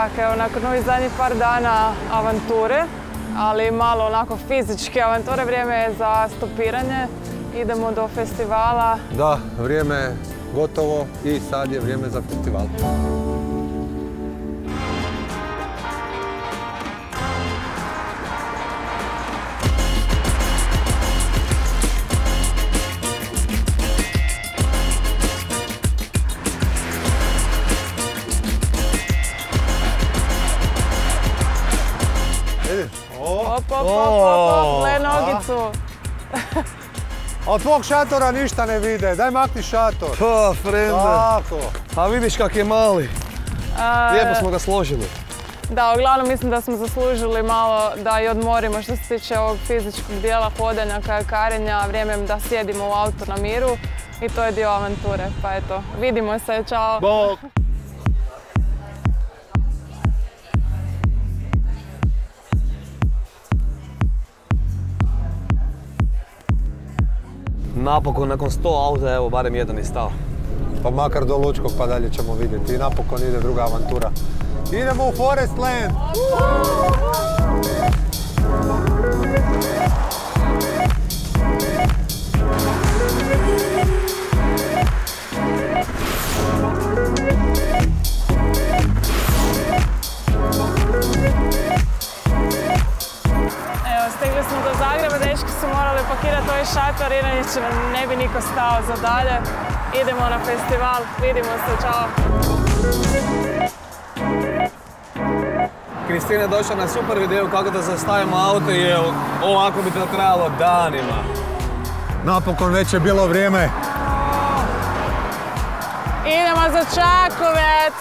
Tak, evo, nakon ovih zadnjih par dana avanture, ali malo onako fizičke avanture, vrijeme je za stopiranje. Idemo do festivala. Da, vrijeme je gotovo i sad je vrijeme za festival. Op, gle nogicu. Od tvog šatora ništa ne vide, daj makni šator. Pa, frende. Tako. A vidiš kak je mali. Lijepo smo ga složili. Da, uglavnom mislim da smo zaslužili malo da i odmorimo što se tiče ovog fizičkog dijela hodanja, kajakarenja, vrijeme je da sjedimo u autu na miru i to je dio avanture. Pa eto, vidimo se, čao. Bok. Napokon, nakon 100 auta, evo, barem jedan je stao. Pa makar do Lučkog, pa dalje ćemo vidjeti. I napokon ide druga avantura. Idemo u Forestland! Stigli smo do Zagreba, dečki su morali pakirati ovaj šator, inače ne bi niko stao za dalje. Idemo na festival, vidimo se, čao! Kristina je došla na super video kako da zastavimo auto i evo, ovako bi to trajalo danima. Napokon već je bilo vrijeme. Idemo za Čakovec!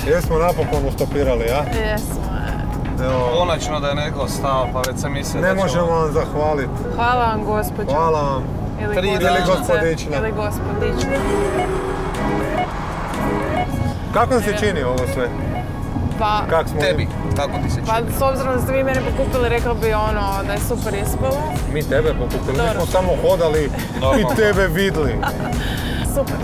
Jesmo napokon ustopirali, ja? Jesmo. Konačno da je neko stao, pa već sam mislio da Ne ćemo... možemo vam zahvaliti. Hvala vam, gospođo. Hvala vam. Ili gospodična. Ili gospodična. Kako se čini ovo sve? Pa... Kak smo tebi? Kako ti se čini? Pa s obzirom da ste vi mene pokupili, rekla bi da je super ispalo. Mi tebe pokupili, mi smo samo hodali i tebe vidli. Super.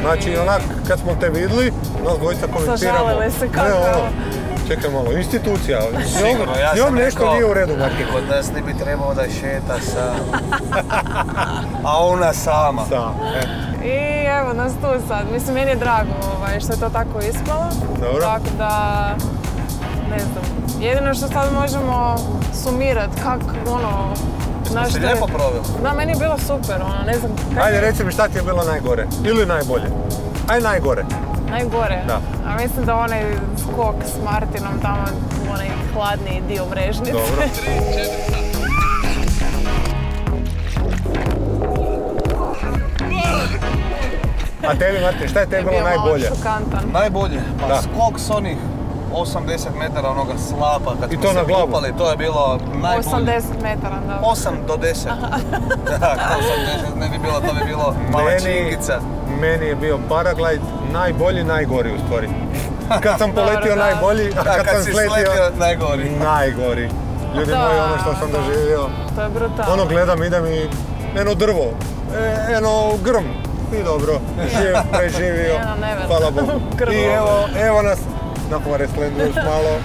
Znači, onak, kad smo te vidli, nas dvojica komentiramo. Sažalili se kako... Čekaj malo, institucija. Sigurno, ja s njom sam nešto rekao, nije u redu, Martin. kod nas ne bi trebao da šeta sam. A ona sama. I evo nas tu sad. Mislim, meni je drago što je to tako ispalo. Dobro. Tako da, ne znam, jedino što sad možemo sumirati kako Smo se lijepo proveli. Da, meni je bilo super, ne znam. Ajde, reci mi šta ti je bilo najgore? Ili najbolje? Ajde najgore. Najgore? Da. A mislim da onaj skok s Martinom tamo, onaj hladniji dio Mrežnice. Dobro. A tebi, Martin, šta je tebi bilo najbolje? Bio malo šokantan. Najbolje? Pa skok s onih 80 metara onoga slapa kad smo se kupali, to je bilo najbolje. 80 metara, da. 8 do 10. Da, 80 ne bi bilo, to bi bilo mala činkica. Meni je bio paraglide najbolji, najgori u stvari. Kad sam poletio najbolji, a kad sam sletio najgori. Najgori. Ljudi moji, ono što sam doživio. To je brutalno. Ono gledam, idem i eno drvo, eno grm. I dobro, živ, preživio, hvala Bogu. I evo nas na Forestlandu još malo.